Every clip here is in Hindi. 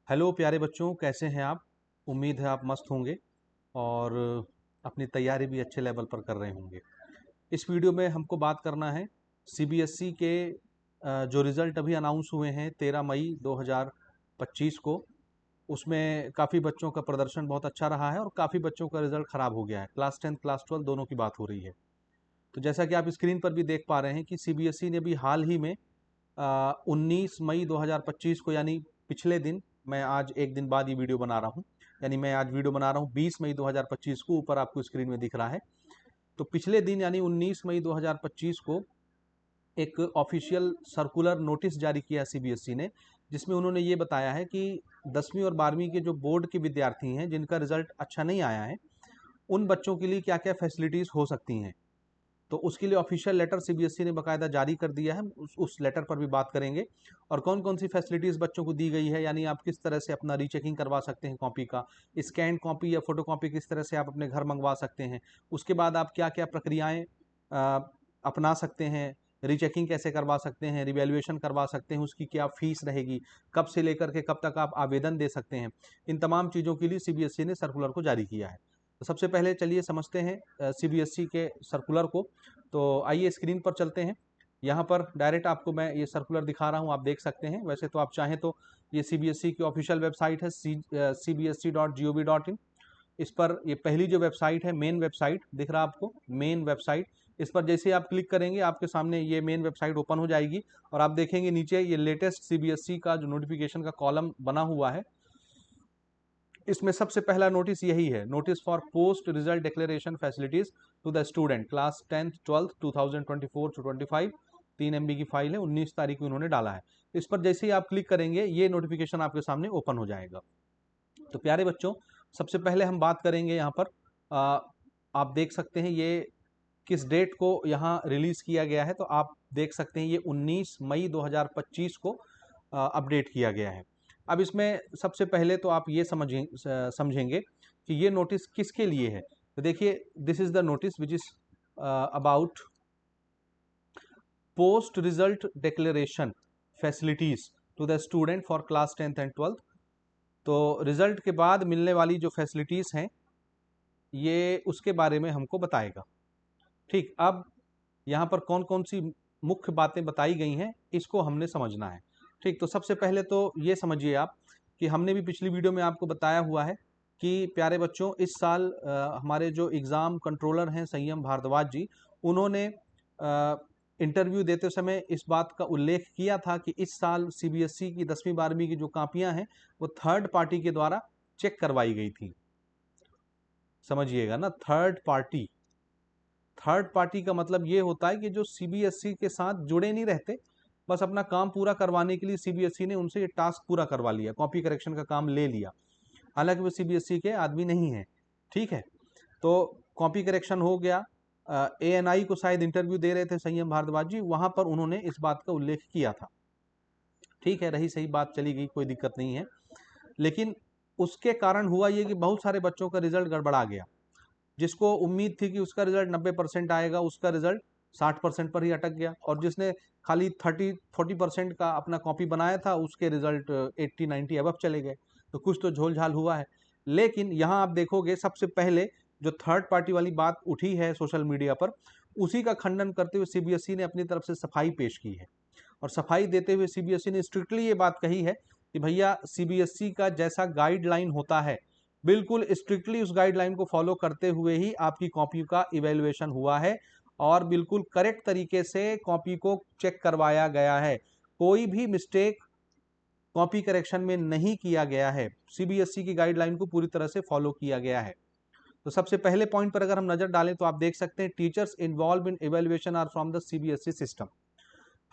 हेलो प्यारे बच्चों, कैसे हैं आप। उम्मीद है आप मस्त होंगे और अपनी तैयारी भी अच्छे लेवल पर कर रहे होंगे। इस वीडियो में हमको बात करना है सीबीएसई के जो रिज़ल्ट अभी अनाउंस हुए हैं 13 मई 2025 को। उसमें काफ़ी बच्चों का प्रदर्शन बहुत अच्छा रहा है और काफ़ी बच्चों का रिज़ल्ट ख़राब हो गया है। क्लास 10 क्लास 12 दोनों की बात हो रही है। तो जैसा कि आप स्क्रीन पर भी देख पा रहे हैं कि सीबीएसई ने भी हाल ही में 19 मई 2025 को, यानी पिछले दिन, मैं आज एक दिन बाद ये वीडियो बना रहा हूँ, यानी मैं आज वीडियो बना रहा हूँ 20 मई 2025 को, ऊपर आपको स्क्रीन में दिख रहा है। तो पिछले दिन यानी 19 मई 2025 को एक ऑफिशियल सर्कुलर नोटिस जारी किया सीबीएसई ने, जिसमें उन्होंने ये बताया है कि 10वीं और 12वीं के जो बोर्ड के विद्यार्थी हैं जिनका रिजल्ट अच्छा नहीं आया है, उन बच्चों के लिए क्या क्या फैसिलिटीज़ हो सकती हैं। तो उसके लिए ऑफिशियल लेटर सीबीएसई ने बाकायदा जारी कर दिया है। उस लेटर पर भी बात करेंगे और कौन कौन सी फैसिलिटीज़ बच्चों को दी गई है, यानी आप किस तरह से अपना रीचेकिंग करवा सकते हैं कॉपी का, स्कैन कॉपी या फोटो कॉपी किस तरह से आप अपने घर मंगवा सकते हैं। उसके बाद आप क्या क्या प्रक्रियाएं अपना सकते हैं, रीचेकिंग कैसे करवा सकते हैं, रिवैल्यूएशन करवा सकते हैं, उसकी क्या फीस रहेगी, कब से लेकर के कब तक आप आवेदन दे सकते हैं। इन तमाम चीज़ों के लिए सीबीएसई ने सर्कुलर को जारी किया है। तो सबसे पहले चलिए समझते हैं सीबीएसई के सर्कुलर को। तो आइए स्क्रीन पर चलते हैं। यहाँ पर डायरेक्ट आपको मैं ये सर्कुलर दिखा रहा हूँ, आप देख सकते हैं। वैसे तो आप चाहें तो ये सीबीएसई की ऑफिशियल वेबसाइट है cbsc.gov.in। इस पर ये पहली जो वेबसाइट है, मेन वेबसाइट दिख रहा है आपको, मेन वेबसाइट। इस पर जैसे ही आप क्लिक करेंगे आपके सामने ये मेन वेबसाइट ओपन हो जाएगी और आप देखेंगे नीचे ये लेटेस्ट सीबीएसई का जो नोटिफिकेशन का कॉलम बना हुआ है, इसमें सबसे पहला नोटिस यही है, notice for post result declaration facilities to the student class 10th 12th 2024 to 25। 3 MB की फाइल है, 19 तारीख को उन्होंने डाला है। इस पर जैसे ही आप क्लिक करेंगे ये नोटिफिकेशन आपके सामने ओपन हो जाएगा। तो प्यारे बच्चों, सबसे पहले हम बात करेंगे यहाँ पर, आप देख सकते हैं ये किस डेट को यहाँ रिलीज किया गया है। तो आप देख सकते हैं ये 19 मई 2025 को अपडेट किया गया है। अब इसमें सबसे पहले तो आप ये समझेंगे कि ये नोटिस किसके लिए है। तो देखिए, this is the notice which is about post result declaration facilities to the student for class 10th and 12th। तो रिजल्ट के बाद मिलने वाली जो फैसिलिटीज हैं ये उसके बारे में हमको बताएगा। ठीक, अब यहाँ पर कौन कौन सी मुख्य बातें बताई गई हैं इसको हमने समझना है। ठीक, तो सबसे पहले तो ये समझिए आप कि हमने भी पिछली वीडियो में आपको बताया हुआ है कि प्यारे बच्चों, इस साल हमारे जो एग्ज़ाम कंट्रोलर हैं संयम भारद्वाज जी, उन्होंने इंटरव्यू देते समय इस बात का उल्लेख किया था कि इस साल सीबीएसई की 10वीं 12वीं की जो कापियां हैं वो थर्ड पार्टी के द्वारा चेक करवाई गई थी। समझिएगा ना, थर्ड पार्टी। थर्ड पार्टी का मतलब ये होता है कि जो सीबीएसई के साथ जुड़े नहीं रहते, बस अपना काम पूरा करवाने के लिए सीबीएसई ने उनसे ये टास्क पूरा करवा लिया, कॉपी करेक्शन का काम ले लिया, हालांकि वो सीबीएसई के आदमी नहीं है। ठीक है, तो कॉपी करेक्शन हो गया। एएनआई को शायद इंटरव्यू दे रहे थे संयम भारद्वाज जी, वहां पर उन्होंने इस बात का उल्लेख किया था। ठीक है, रही सही बात, चली गई, कोई दिक्कत नहीं है। लेकिन उसके कारण हुआ ये कि बहुत सारे बच्चों का रिजल्ट गड़बड़ा गया। जिसको उम्मीद थी कि उसका रिजल्ट 90% आएगा, उसका रिजल्ट 60% पर ही अटक गया, और जिसने खाली 30-40% का अपना कॉपी बनाया था उसके रिजल्ट 80-90 अबव चले गए। तो कुछ तो झोल झाल हुआ है। लेकिन यहाँ आप देखोगे सबसे पहले जो थर्ड पार्टी वाली बात उठी है सोशल मीडिया पर, उसी का खंडन करते हुए सीबीएसई ने अपनी तरफ से सफाई पेश की है। और सफाई देते हुए सीबीएसई ने स्ट्रिक्टली ये बात कही है कि भैया, सीबीएसई का जैसा गाइडलाइन होता है बिल्कुल स्ट्रिक्टली उस गाइडलाइन को फॉलो करते हुए ही आपकी कॉपी का इवैल्यूएशन हुआ है और बिल्कुल करेक्ट तरीके से कॉपी को चेक करवाया गया है। कोई भी मिस्टेक कॉपी करेक्शन में नहीं किया गया है, सीबीएसई की गाइडलाइन को पूरी तरह से फॉलो किया गया है। तो सबसे पहले पॉइंट पर अगर हम नजर डालें तो आप देख सकते हैं, teachers involve in evaluation are from the CBSE system.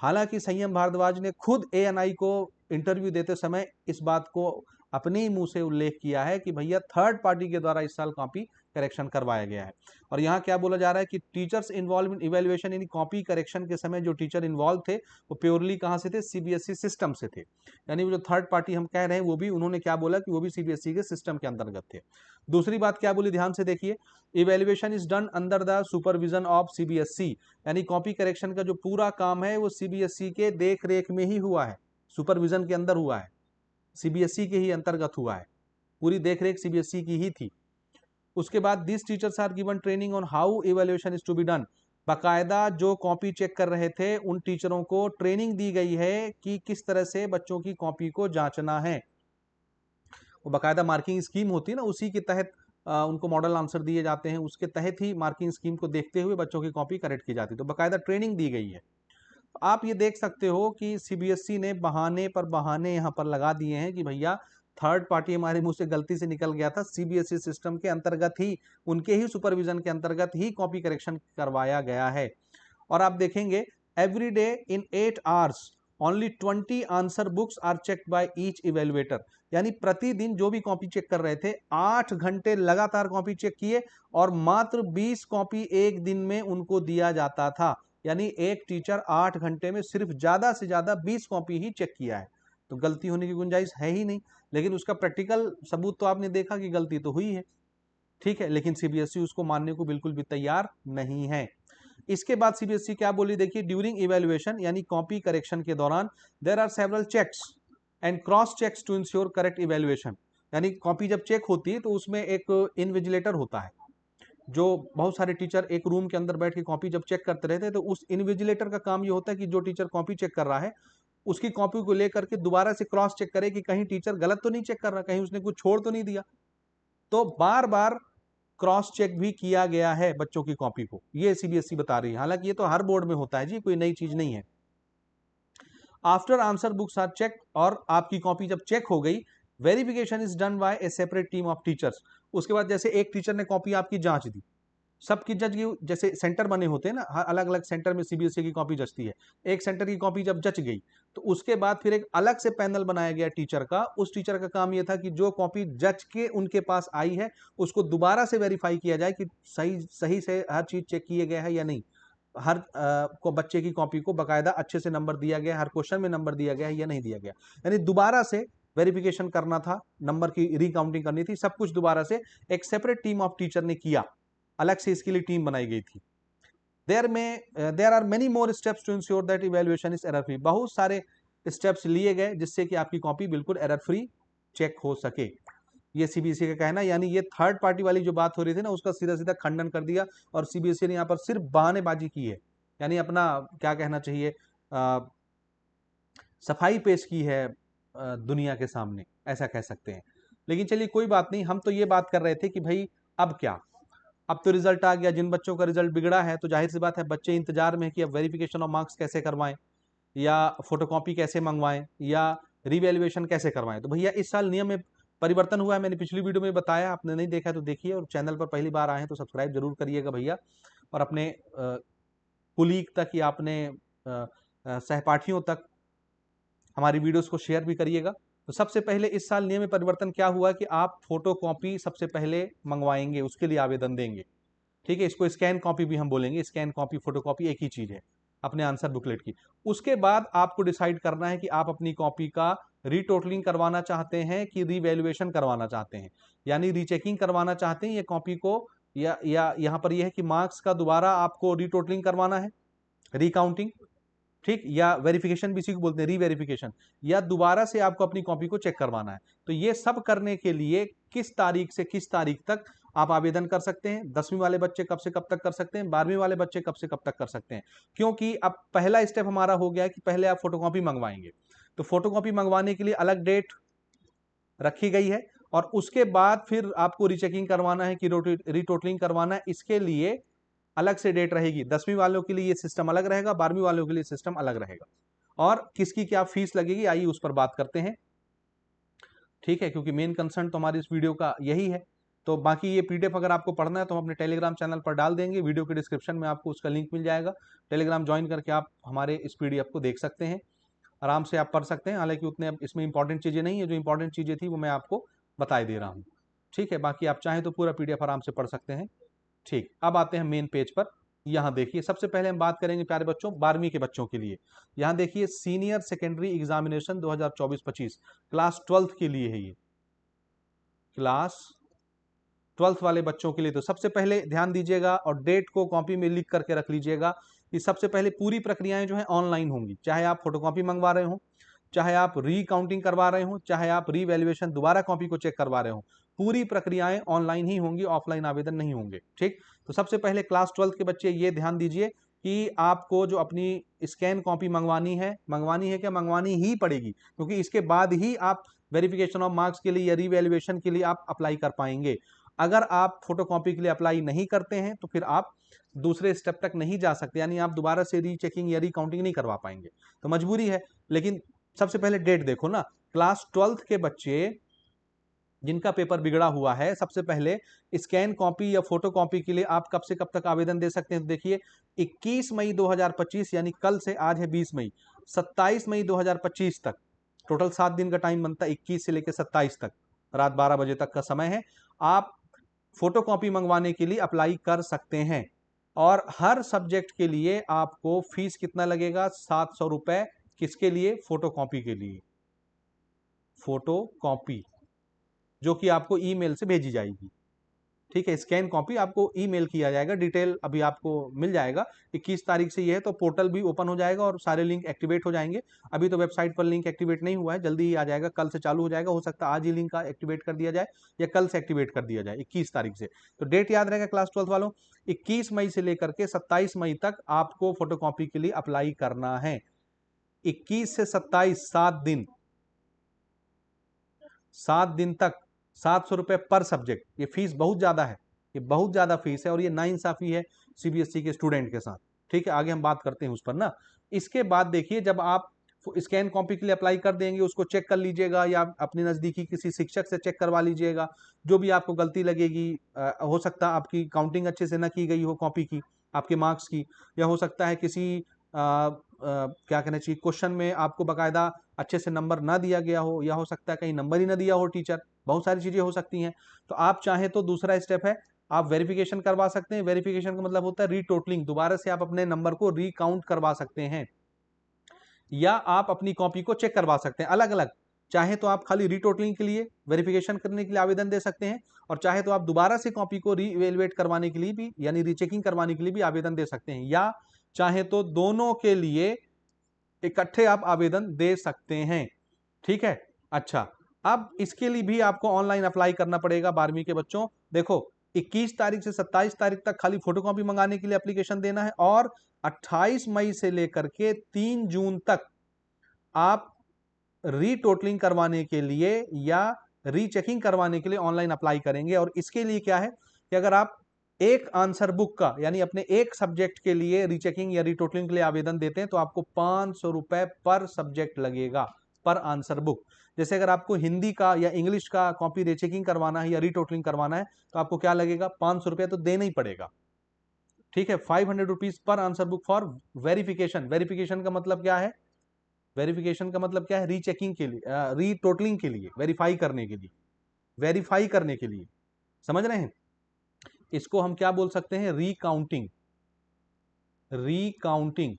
हालांकि संयम भारद्वाज ने खुद एएनआई को इंटरव्यू देते समय इस बात को अपने ही मुंह से उल्लेख किया है कि भैया, थर्ड पार्टी के द्वारा इस साल कॉपी करेक्शन करवाया गया है। और यहाँ क्या बोला जा रहा है कि टीचर्स इन्वॉल्व इन इवैल्यूएशन, यानी कॉपी करेक्शन के समय जो टीचर इन्वॉल्व थे वो प्योरली कहाँ से थे, सीबीएसई सिस्टम से थे। यानी वो जो थर्ड पार्टी हम कह रहे हैं वो भी उन्होंने क्या बोला कि वो भी सीबीएसई के सिस्टम के अंतर्गत थे। दूसरी बात क्या बोली, ध्यान से देखिए, evaluation is done under the supervision of CBSE, यानी कॉपी करेक्शन का जो पूरा काम है वो सीबीएसई के देख रेख में ही हुआ है, सुपरविजन के अंदर हुआ है। सीबीएसई के ही अंतर्गत हुआ है, पूरी देखरेख सीबीएसई की ही थी। उसके बाद this teachers are given training on how evaluation is to be done, बाकायदा जो कॉपी चेक कर रहे थे उन टीचरों को ट्रेनिंग दी गई है कि किस तरह से बच्चों की कॉपी को जांचना है। वो बाकायदा मार्किंग स्कीम होती है ना, उसी के तहत उनको मॉडल आंसर दिए जाते हैं, उसके तहत ही मार्किंग स्कीम को देखते हुए बच्चों की कॉपी करेक्ट की जाती है, तो बाकायदा ट्रेनिंग दी गई है। आप ये देख सकते हो कि सीबीएसई ने बहाने पर बहाने यहाँ पर लगा दिए हैं कि भैया थर्ड पार्टी हमारे मुंह से गलती से निकल गया था, सीबीएसई सिस्टम के अंतर्गत ही, उनके ही सुपरविजन के अंतर्गत ही कॉपी करेक्शन करवाया गया है। और आप देखेंगे every day in 8 hours only 20 answer books are checked by each evaluator, यानी प्रतिदिन जो भी कॉपी चेक कर रहे थे 8 घंटे लगातार कॉपी चेक किए और मात्र 20 कॉपी एक दिन में उनको दिया जाता था, यानी एक टीचर 8 घंटे में सिर्फ ज्यादा से ज्यादा 20 कॉपी ही चेक किया है, तो गलती होने की गुंजाइश है ही नहीं। लेकिन उसका प्रैक्टिकल सबूत तो आपने देखा कि गलती तो हुई है, ठीक है, लेकिन सीबीएसई उसको मानने को बिल्कुल भी तैयार नहीं है। इसके बाद सीबीएसई क्या बोली, देखिए ड्यूरिंग इवैल्यूएशन यानी कॉपी करेक्शन के दौरान there are several checks and cross checks to ensure correct evaluation, यानी कॉपी जब चेक होती है तो उसमें एक इन्विजिलेटर होता है, जो बहुत सारे टीचर एक रूम के अंदर बैठ के कॉपी जब चेक करते रहते हैं, तो उस इन्विजिलेटर का काम ये होता है कि जो टीचर कॉपी चेक कर रहा है उसकी कॉपी को लेकर के दोबारा से क्रॉस चेक करे कि कहीं टीचर गलत तो नहीं चेक कर रहा, कहीं उसने कुछ छोड़ तो नहीं दिया। तो बार बार क्रॉस चेक भी किया गया है बच्चों की कॉपी को, ये सीबीएसई बता रही है, हालांकि ये तो हर बोर्ड में होता है जी, कोई नई चीज नहीं है। After answer books are check, और आपकी कॉपी जब चेक हो गई, verification is done by a separate team of teachers. उसके बाद जैसे एक टीचर ने कॉपी आपकी जांच दी, सबकी जज की, जैसे सेंटर बने होते हैं ना, हर अलग अलग सेंटर में सीबीएसई की कॉपी जचती है, एक सेंटर की कॉपी जब जच गई तो उसके बाद फिर एक अलग से पैनल बनाया गया टीचर का, उस टीचर का काम यह था कि जो कॉपी जच के उनके पास आई है उसको दोबारा से वेरीफाई किया जाए कि सही सही से हर चीज चेक किए गया है या नहीं, हर को बच्चे की कॉपी को बाकायदा अच्छे से नंबर दिया गया, हर क्वेश्चन में नंबर दिया गया है या नहीं दिया गया, यानी दोबारा से वेरिफिकेशन करना था, नंबर की रिकाउंटिंग करनी थी, सब कुछ दोबारा से एक सेपरेट टीम ऑफ टीचर ने किया, अलग से इसके लिए टीम बनाई गई थी। There are many more steps to ensure that evaluation is error free, बहुत सारे स्टेप्स लिए गए जिससे कि आपकी कॉपी बिल्कुल एरर फ्री चेक हो सके, ये सीबीएसई का कहना। यानी ये थर्ड पार्टी वाली जो बात हो रही थी ना, उसका सीधा सीधा खंडन कर दिया, और सीबीएसई ने यहाँ पर सिर्फ बहानेबाजी की है, यानी अपना क्या कहना चाहिए, सफाई पेश की है दुनिया के सामने, ऐसा कह सकते हैं। लेकिन चलिए कोई बात नहीं, हम तो ये बात कर रहे थे कि भाई अब क्या, अब तो रिजल्ट आ गया, जिन बच्चों का रिजल्ट बिगड़ा है तो जाहिर सी बात है बच्चे इंतजार में है कि अब वेरिफिकेशन ऑफ मार्क्स कैसे करवाएं, या फोटोकॉपी कैसे मंगवाएं, या रिवैल्यूएशन कैसे करवाएं। तो भैया इस साल नियम में परिवर्तन हुआ है, मैंने पिछली वीडियो में बताया, आपने नहीं देखा तो देखिए, और चैनल पर पहली बार आए हैं तो सब्सक्राइब जरूर करिएगा भैया, और अपने कुलीग तक या अपने सहपाठियों तक हमारी वीडियोस को शेयर भी करिएगा। तो सबसे पहले इस साल नियम में परिवर्तन क्या हुआ कि आप फोटो कॉपी सबसे पहले मंगवाएंगे, उसके लिए आवेदन देंगे, ठीक है, इसको स्कैन कॉपी भी हम बोलेंगे, स्कैन कॉपी फोटो कॉपी एक ही चीज है अपने आंसर बुकलेट की। उसके बाद आपको डिसाइड करना है कि आप अपनी कॉपी का रीटोटलिंग करवाना चाहते हैं कि रिवैल्यूएशन करवाना चाहते हैं, यानी रीचेकिंग करवाना चाहते हैं ये कॉपी को, या यहाँ पर यह है कि मार्क्स का दोबारा आपको रीटोटलिंग करवाना है, रिकाउंटिंग, ठीक, या वेरिफिकेशन भी इसी को बोलते हैं, रीवेरिफिकेशन, या दोबारा से आपको अपनी कॉपी को चेक करवाना है। तो ये सब करने के लिए किस तारीख से किस तारीख तक आप आवेदन कर सकते हैं, 10वीं वाले बच्चे कब से कब तक कर सकते हैं, 12वीं वाले बच्चे कब से कब तक कर सकते हैं, क्योंकि अब पहला स्टेप हमारा हो गया कि पहले आप फोटोकॉपी मंगवाएंगे, तो फोटोकॉपी मंगवाने के लिए अलग डेट रखी गई है, और उसके बाद फिर आपको रीचेकिंग करवाना है कि रीटोटलिंग करवाना है, इसके लिए अलग से डेट रहेगी। 10वीं वालों के लिए ये सिस्टम अलग रहेगा, 12वीं वालों के लिए सिस्टम अलग रहेगा, और किसकी क्या फीस लगेगी आइए उस पर बात करते हैं, ठीक है, क्योंकि मेन कंसर्न तो हमारी इस वीडियो का यही है। तो बाकी ये पीडीएफ अगर आपको पढ़ना है तो हम अपने टेलीग्राम चैनल पर डाल देंगे, वीडियो के डिस्क्रिप्शन में आपको उसका लिंक मिल जाएगा, टेलीग्राम ज्वाइन करके आप हमारे इस पीडीएफ को देख सकते हैं, आराम से आप पढ़ सकते हैं। हालांकि उतने इसमें इंपॉर्टेंट चीजें नहीं है, जो इंपॉर्टेंट चीजें थी वो मैं आपको बताई दे रहा हूँ, ठीक है, बाकी आप चाहें तो पूरा पीडीएफ आराम से पढ़ सकते हैं। ठीक, अब आते हैं मेन पेज पर। यहाँ देखिए सबसे पहले हम बात करेंगे प्यारे बच्चों 12वीं के बच्चों के लिए। यहाँ देखिए senior secondary examination 2024-25 class 12th के लिए है, ये क्लास 12th वाले बच्चों के लिए। तो सबसे पहले ध्यान दीजिएगा और डेट को कॉपी में लिख करके रख लीजिएगा कि सबसे पहले पूरी प्रक्रियाएं जो है ऑनलाइन होंगी, चाहे आप फोटोकॉपी मंगवा रहे हो, चाहे आप रीकाउंटिंग करवा रहे हो, चाहे आप रीवैल्यूएशन दोबारा कॉपी को चेक करवा रहे हो, पूरी प्रक्रियाएं ऑनलाइन ही होंगी, ऑफलाइन आवेदन नहीं होंगे। ठीक, तो सबसे पहले क्लास 12 के बच्चे ये ध्यान दीजिए कि आपको जो अपनी स्कैन कॉपी मंगवानी है क्या, मंगवानी ही पड़ेगी, क्योंकि इसके बाद ही आप वेरिफिकेशन ऑफ मार्क्स के लिए या रीवैल्यूएशन के लिए आप अप्लाई कर पाएंगे। अगर आप फोटोकॉपी के लिए अप्लाई नहीं करते हैं तो फिर आप दूसरे स्टेप तक नहीं जा सकते, यानी आप दोबारा से रीचेकिंग या रीकाउंटिंग नहीं करवा पाएंगे, तो मजबूरी है। लेकिन सबसे पहले डेट देखो ना, क्लास 12 के बच्चे जिनका पेपर बिगड़ा हुआ है, सबसे पहले स्कैन कॉपी या फोटो कॉपी के लिए आप कब से कब तक आवेदन दे सकते हैं, तो देखिए 21 मई 2025 यानी कल से, आज है 20 मई, 27 मई 2025 तक टोटल 7 दिन का टाइम बनता है, 21 से लेकर 27 तक, रात 12 बजे तक का समय है। आप फोटो कॉपी मंगवाने के लिए अप्लाई कर सकते हैं, और हर सब्जेक्ट के लिए आपको फीस कितना लगेगा, 700 रुपए। किसके लिए, फोटो कॉपी के लिए, फोटो कॉपी जो कि आपको ईमेल से भेजी जाएगी। ठीक है, स्कैन कॉपी आपको ईमेल किया जाएगा, डिटेल अभी आपको मिल जाएगा। 21 तारीख से ये है, तो पोर्टल भी ओपन हो जाएगा और सारे लिंक एक्टिवेट हो जाएंगे। अभी तो वेबसाइट पर लिंक एक्टिवेट नहीं हुआ है, जल्दी ही आ जाएगा, कल से चालू हो जाएगा, हो सकता है आज ही लिंक का एक्टिवेट कर दिया जाए या कल से एक्टिवेट कर दिया जाए 21 तारीख से। तो डेट याद रहेगा क्लास 12 वालों, 21 मई से लेकर के 27 मई तक आपको फोटोकॉपी के लिए अप्लाई करना है। 21 से 27, 7 दिन, 7 दिन तक 700 रुपए पर सब्जेक्ट। ये फीस बहुत ज्यादा है, ये बहुत ज्यादा फीस है, और ये नाइंसाफी है सीबीएसई के स्टूडेंट के साथ। ठीक है, आगे हम बात करते हैं उस पर ना। इसके बाद देखिए, जब आप स्कैन कॉपी के लिए अप्लाई कर देंगे, उसको चेक कर लीजिएगा या अपने नजदीकी किसी शिक्षक से चेक करवा लीजिएगा। जो भी आपको गलती लगेगी, हो सकता है आपकी काउंटिंग अच्छे से ना की गई हो कॉपी की, आपके मार्क्स की, या हो सकता है किसी क्या कहना चाहिए, क्वेश्चन में आपको बकायदा अच्छे से नंबर ना दिया गया हो, या हो सकता है कहीं नंबर ही ना दिया हो टीचर, बहुत सारी चीजें हो सकती हैं। तो आप चाहें तो दूसरा स्टेप है, आप वेरिफिकेशन करवा सकते हैं। वेरिफिकेशन का मतलब होता है रीटोटलिंग, दोबारा से आप अपने नंबर को रीकाउंट करवा सकते हैं, या आप अपनी कॉपी को चेक करवा सकते हैं अलग अलग। चाहे तो आप खाली रीटोटलिंग के लिए, वेरिफिकेशन करने के लिए आवेदन दे सकते हैं, और चाहे तो आप दोबारा से कॉपी को रीइवेलुएट करवाने के लिए भी, यानी रीचेकिंग करवाने के लिए भी आवेदन दे सकते हैं, या चाहे तो दोनों के लिए इकट्ठे आप आवेदन दे सकते हैं। ठीक है, अच्छा, अब इसके लिए भी आपको ऑनलाइन अप्लाई करना पड़ेगा 12वीं के बच्चों। देखो, 21 तारीख से 27 तारीख तक खाली फोटोकॉपी मंगाने के लिए एप्लीकेशन देना है, और 28 मई से लेकर के 3 जून तक आप रीटोटलिंग करवाने के लिए या रीचेकिंग करवाने के लिए ऑनलाइन अप्लाई करेंगे। और इसके लिए क्या है कि अगर आप एक आंसर बुक का, यानी अपने एक सब्जेक्ट के लिए रीचेकिंग या रीटोटलिंग के लिए आवेदन देते हैं, तो आपको 500 रुपए पर सब्जेक्ट लगेगा, पर आंसर बुक। जैसे अगर आपको हिंदी का या इंग्लिश का कॉपी रीचेकिंग करवाना है या रीटोटलिंग करवाना है, तो आपको क्या लगेगा, 500 रुपए तो देना ही पड़ेगा। ठीक है, 500 rupees per answer book for verification. Verification का मतलब क्या है, वेरिफिकेशन का मतलब क्या है, रीचेकिंग के लिए, रीटोटलिंग के लिए, वेरीफाई करने के लिए, वेरीफाई करने के लिए, समझ रहे हैं। इसको हम क्या बोल सकते हैं, रीकाउंटिंग, रीकाउंटिंग।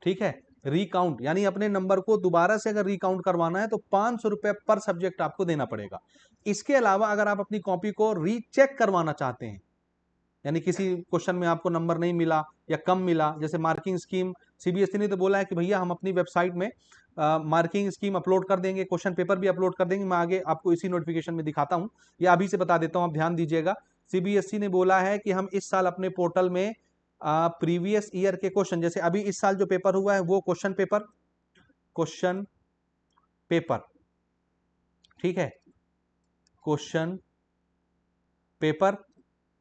ठीक है, रीकाउंट यानी अपने नंबर को दोबारा से अगर रीकाउंट करवाना है तो 500 रुपए पर सब्जेक्ट आपको देना पड़ेगा। इसके अलावा अगर आप अपनी कॉपी को रीचेक करवाना चाहते हैं, यानी किसी क्वेश्चन में आपको नंबर नहीं मिला या कम मिला, जैसे मार्किंग स्कीम, सीबीएसई ने तो बोला है कि भैया हम अपनी वेबसाइट में मार्किंग स्कीम अपलोड कर देंगे, क्वेश्चन पेपर भी अपलोड कर देंगे। मैं आगे आपको इसी नोटिफिकेशन में दिखाता हूं, या अभी से बता देता हूं, आप ध्यान दीजिएगा। सीबीएसई ने बोला है कि हम इस साल अपने पोर्टल में प्रीवियस ईयर के क्वेश्चन, जैसे अभी इस साल जो पेपर हुआ है वो क्वेश्चन पेपर, क्वेश्चन पेपर, ठीक है, क्वेश्चन पेपर,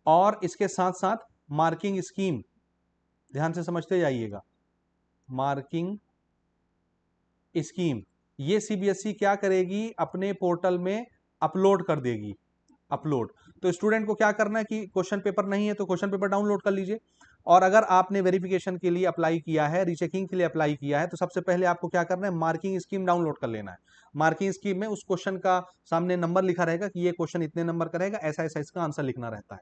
और इसके साथ साथ मार्किंग स्कीम, ध्यान से समझते जाइएगा, मार्किंग स्कीम, ये सीबीएसई क्या करेगी, अपने पोर्टल में अपलोड कर देगी, अपलोड। तो स्टूडेंट को क्या करना है कि क्वेश्चन पेपर नहीं है तो क्वेश्चन पेपर डाउनलोड कर लीजिए, और अगर आपने वेरिफिकेशन के लिए अप्लाई किया है, रीचेकिंग के लिए अप्लाई किया है, तो सबसे पहले आपको क्या करना है, मार्किंग स्कीम डाउनलोड कर लेना है। मार्किंग स्कीम में उस क्वेश्चन का सामने नंबर लिखा रहेगा कि ये क्वेश्चन इतने नंबर का रहेगा, ऐसा ऐसा इसका आंसर लिखना रहता है।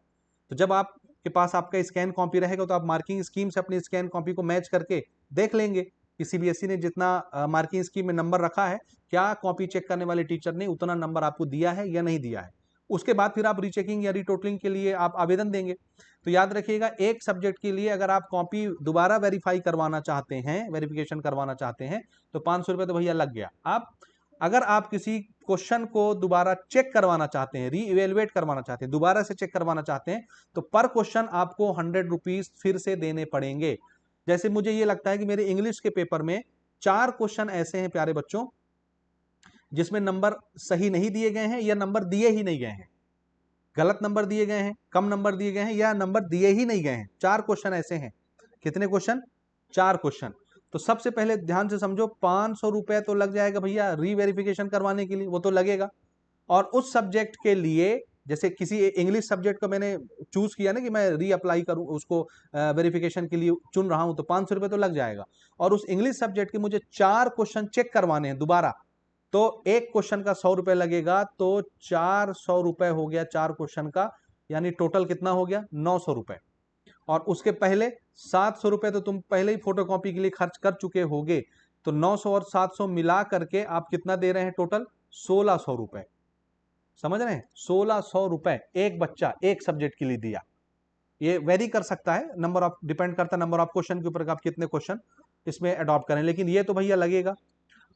तो जब आपके पास आपका स्कैन कॉपी रहेगा तो आप मार्किंग स्कीम से अपनी स्कैन कॉपी को मैच करके देख लेंगे कि सीबीएसई ने जितना मार्किंग स्कीम में नंबर रखा है, क्या कॉपी चेक करने वाले टीचर ने उतना नंबर आपको दिया है या नहीं दिया है। उसके बाद फिर आप रीचेकिंग या रीटोटलिंग के लिए आप आवेदन देंगे। तो याद रखिएगा, एक सब्जेक्ट के लिए अगर आप कॉपी दोबारा वेरीफाई करवाना चाहते हैं, वेरिफिकेशन करवाना चाहते हैं, तो 500 रुपये तो भैया लग गया। आप अगर आप किसी क्वेश्चन को दोबारा चेक करवाना चाहते हैं, री इवेलुएट करवाना चाहते हैं, दोबारा से चेक करवाना चाहते हैं, तो पर क्वेश्चन आपको 100 रुपीज फिर से देने पड़ेंगे। जैसे मुझे ये लगता है कि मेरे इंग्लिश के पेपर में 4 क्वेश्चन ऐसे हैं प्यारे बच्चों, जिसमें नंबर सही नहीं दिए गए हैं या नंबर दिए ही नहीं गए हैं, गलत नंबर दिए गए हैं, कम नंबर दिए गए हैं या नंबर दिए ही नहीं गए हैं। 4 क्वेश्चन ऐसे हैं। कितने क्वेश्चन? 4 क्वेश्चन। तो सबसे पहले ध्यान से समझो, 500 रुपए तो लग जाएगा भैया रीवेरिफिकेशन करवाने के लिए, वो तो लगेगा। और उस सब्जेक्ट के लिए, जैसे किसी इंग्लिश सब्जेक्ट को मैंने चूज किया ना कि मैं री अप्लाई करूं, उसको वेरिफिकेशन के लिए चुन रहा हूं, तो 500 रुपए तो लग जाएगा। और उस इंग्लिश सब्जेक्ट के मुझे 4 क्वेश्चन चेक करवाने हैं दोबारा, तो एक क्वेश्चन का 100 रुपए लगेगा, तो 400 रुपए हो गया 4 क्वेश्चन का, यानी टोटल कितना हो गया? 900 रुपए। और उसके पहले 700 रुपए तो तुम पहले ही फोटोकॉपी के लिए खर्च कर चुके होगे, तो 900 और 700 मिला करके आप कितना दे रहे हैं टोटल? 1600 रुपए। समझ रहे हैं? 1600 रुपए एक बच्चा एक सब्जेक्ट के लिए दिया। ये वेरी कर सकता है, नंबर ऑफ, डिपेंड करता है नंबर ऑफ क्वेश्चन के ऊपर, आप कितने क्वेश्चन इसमें अडॉप्ट करें, लेकिन ये तो भैया लगेगा।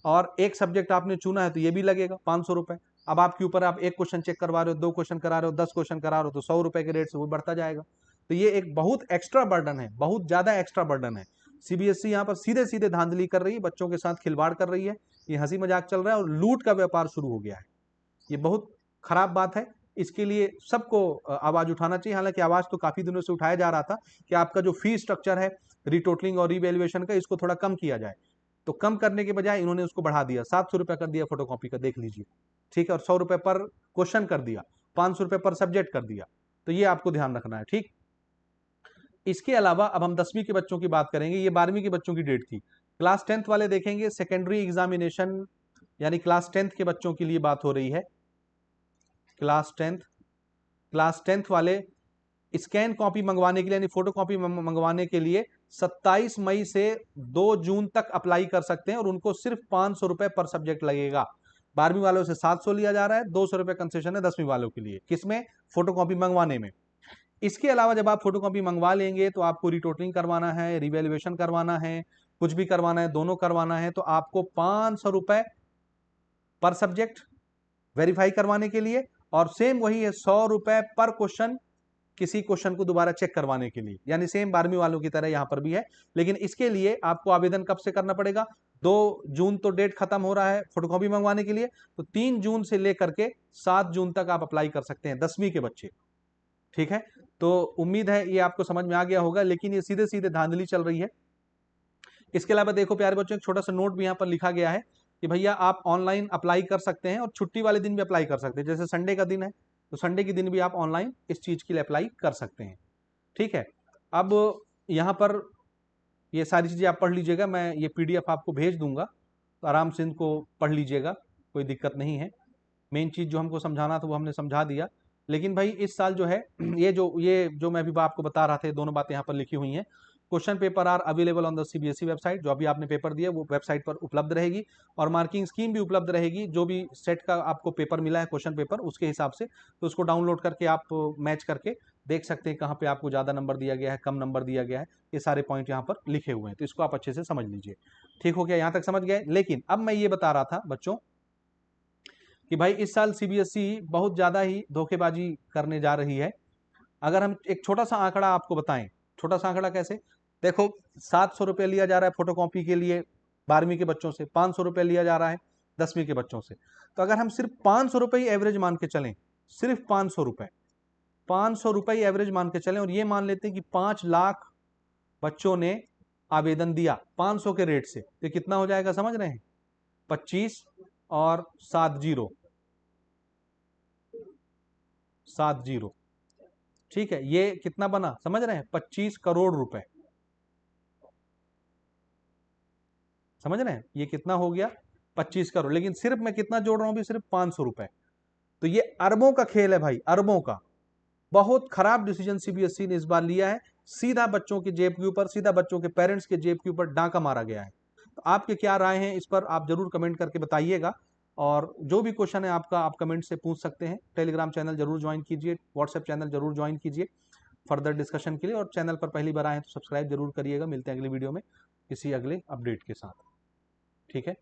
और एक सब्जेक्ट आपने चुना है तो ये भी लगेगा 500 रुपए। अब आपके ऊपर, आप एक क्वेश्चन चेक करवा रहे हो, 2 क्वेश्चन करा रहे हो, 10 क्वेश्चन करा रहे हो, तो 100 रुपए के रेट से वो बढ़ता जाएगा। तो ये एक बहुत एक्स्ट्रा बर्डन है, बहुत ज्यादा एक्स्ट्रा बर्डन है। सीबीएसई यहाँ पर सीधे सीधे धांधली कर रही है, बच्चों के साथ खिलवाड़ कर रही है, ये हंसी मजाक चल रहा है और लूट का व्यापार शुरू हो गया है। ये बहुत खराब बात है, इसके लिए सबको आवाज उठाना चाहिए। हालांकि आवाज तो काफी दिनों से उठाया जा रहा था कि आपका जो फी स्ट्रक्चर है रिटोटलिंग और रिवैल्यूएशन का, इसको थोड़ा कम किया जाए। तो कम करने के बजाय इन्होंने उसको बढ़ा दिया, 700 रुपए कर दिया फोटोकॉपी का, देख लीजिए, ठीक है। और 100 रुपए पर क्वेश्चन कर दिया, 500 रुपए पर सब्जेक्ट कर दिया। तो ये आपको ध्यान रखना है, ठीक। इसके अलावा अब हम 10वीं के बच्चों की बात करेंगे। ये 12वीं के बच्चों की डेट थी। क्लास 10th वाले देखेंगे, सेकेंडरी एग्जामिनेशन यानी क्लास 10th के बच्चों के लिए बात हो रही है। क्लास 10th वाले स्कैन कॉपी मंगवाने के लिए, यानी फोटो कॉपी मंगवाने के लिए 27 मई से 2 जून तक अप्लाई कर सकते हैं और उनको सिर्फ 500 रुपए पर सब्जेक्ट लगेगा। 12वीं वालों से 700 लिया जा रहा है, 200 रुपए कंसेशन है 10वीं वालों के लिए। किसमें? फोटो कॉपी मंगवाने में। इसके अलावा जब आप फोटो कॉपी मंगवा लेंगे तो आपको रिटोटलिंग करवाना है, रिवैल्यूएशन करवाना है, कुछ भी करवाना है, दोनों करवाना है, तो आपको 500 रुपए पर सब्जेक्ट वेरीफाई करवाने के लिए, और सेम वही है 100 रुपए पर क्वेश्चन किसी क्वेश्चन को दोबारा चेक करवाने के लिए, यानी सेम 12वीं वालों की तरह यहां पर भी है। लेकिन इसके लिए आपको आवेदन कब से करना पड़ेगा? 2 जून तो डेट खत्म हो रहा है फोटोकॉपी मंगवाने के लिए, तो 3 जून से लेकर के 7 जून तक आप अप्लाई कर सकते हैं, 10वीं के बच्चे, ठीक है। तो उम्मीद है ये आपको समझ में आ गया होगा, लेकिन ये सीधे सीधे धांधली चल रही है। इसके अलावा देखो प्यारे बच्चों, एक छोटा सा नोट भी यहाँ पर लिखा गया है कि भैया आप ऑनलाइन अप्लाई कर सकते हैं और छुट्टी वाले दिन भी अप्लाई कर सकते हैं। जैसे संडे का दिन है, तो संडे के दिन भी आप ऑनलाइन इस चीज के लिए अप्लाई कर सकते हैं, ठीक है। अब यहाँ पर ये सारी चीजें आप पढ़ लीजिएगा, मैं ये पीडीएफ आपको भेज दूंगा, तो आराम से इनको पढ़ लीजिएगा, कोई दिक्कत नहीं है। मेन चीज जो हमको समझाना था वो हमने समझा दिया। लेकिन भाई इस साल जो है, ये जो मैं अभी आपको बता रहा था, दोनों बातें यहाँ पर लिखी हुई हैं। Question paper are available on the CBSE website, जो अभी आपने पेपर दिया वो वेबसाइट पर उपलब्ध रहेगी, और मार्किंग स्कीम भी उपलब्ध रहेगी, जो भी सेट का आपको पेपर मिला है क्वेश्चन पेपर उसके हिसाब से, तो उसको डाउनलोड करके आप मैच करके देख सकते हैं कहाँ पे आपको ज़्यादा नंबर दिया गया है, कम नंबर दिया गया है। ये सारे पॉइंट यहाँ पर लिखे हुए हैं, तो इसको आप अच्छे से समझ लीजिए। ठीक हो गया? यहाँ तक समझ गए। लेकिन अब मैं ये बता रहा था बच्चों कि भाई इस साल सीबीएसई बहुत ज़्यादा ही धोखेबाजी करने जा रही है। अगर हम एक छोटा सा आंकड़ा आपको बताएं, छोटा सा आंकड़ा कैसे, देखो 700 रुपये लिया जा रहा है फोटोकॉपी के लिए 12वीं के बच्चों से, 500 रुपये लिया जा रहा है 10वीं के बच्चों से। तो अगर हम सिर्फ 500 रुपये ही एवरेज मान के चलें, सिर्फ 500 रुपये, 500 रुपये ही एवरेज मान के चलें, और ये मान लेते हैं कि 5 लाख बच्चों ने आवेदन दिया 500 के रेट से, तो कितना हो जाएगा समझ रहे हैं? 25 और 7 जीरो, 7 जीरो, ठीक है। ये कितना बना समझ रहे हैं? 25 करोड़ रुपए। समझ रहे हैं ये कितना हो गया? 25 करोड़। लेकिन सिर्फ मैं कितना जोड़ रहा हूं? भी सिर्फ 500 रुपए। तो ये अरबों का खेल है भाई, अरबों का। बहुत खराब डिसीजन सीबीएसई ने इस बार लिया है। सीधा बच्चों के जेब के ऊपर, सीधा बच्चों के पेरेंट्स के जेब के ऊपर डांका मारा गया है। तो आपके क्या राय हैं इस पर, आप जरूर कमेंट करके बताइएगा। और जो भी क्वेश्चन है आपका, आप कमेंट से पूछ सकते हैं। टेलीग्राम चैनल जरूर ज्वाइन कीजिए, व्हाट्सएप चैनल जरूर ज्वाइन कीजिए फर्दर डिस्कशन के लिए, और चैनल पर पहली बार आए हैं तो सब्सक्राइब जरूर करिएगा। मिलते हैं अगली वीडियो में किसी अगले अपडेट के साथ। ठीक है।